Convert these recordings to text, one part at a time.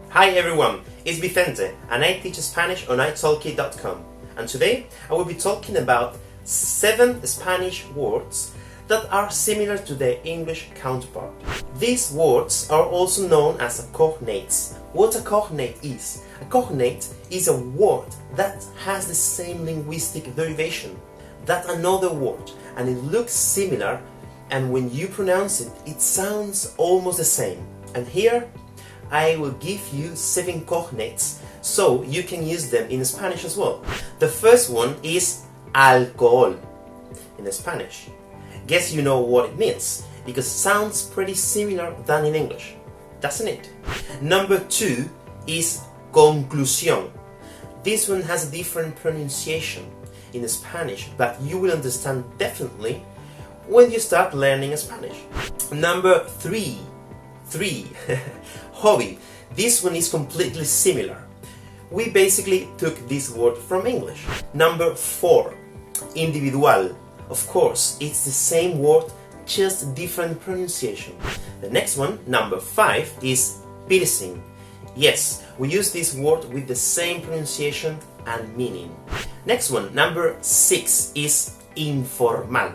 Hi everyone, it's Vicente and I teach Spanish on italki.com, and today I will be talking about 7 Spanish words that are similar to their English counterpart. These words are also known as cognates. What a cognate is? A cognate is a word that has the same linguistic derivation that another word, and it looks similar, and when you pronounce it, it sounds almost the same. And here I will give you 7 cognates so you can use them in Spanish as well. The first one is alcohol in Spanish. Guess you know what it means, because it sounds pretty similar than in English, doesn't it? Number 2 is conclusión. This one has a different pronunciation in Spanish, but you will understand definitely when you start learning Spanish. Number 3, hobby. This one is completely similar. We basically took this word from English. Number 4, individual. Of course, it's the same word, just different pronunciation. The next one, number 5, is piercing. Yes, we use this word with the same pronunciation and meaning. Next one, number 6, is informal.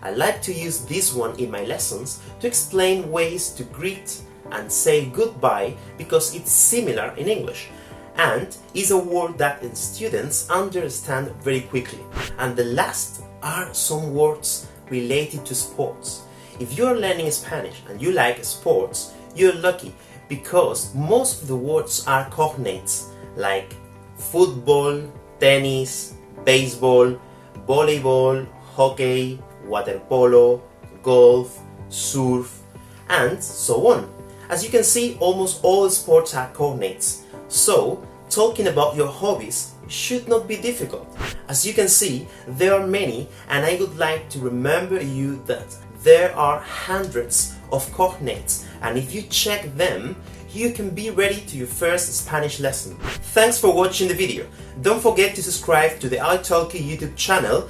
I like to use this one in my lessons to explain ways to greet and say goodbye, because it's similar in English and is a word that students understand very quickly. And the last are some words related to sports. If you're learning Spanish and you like sports, you're lucky, because most of the words are cognates, like football, tennis, baseball, volleyball, hockey, water polo, golf, surf, and so on. As you can see, almost all sports are cognates, so talking about your hobbies should not be difficult. As you can see, there are many, and I would like to remember you that there are hundreds of cognates, and if you check them, you can be ready to your first Spanish lesson. Thanks for watching the video. Don't forget to subscribe to the italki YouTube channel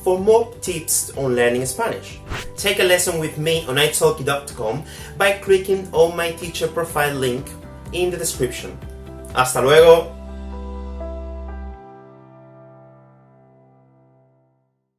for more tips on learning Spanish. Take a lesson with me on italki.com by clicking on my teacher profile link in the description. Hasta luego!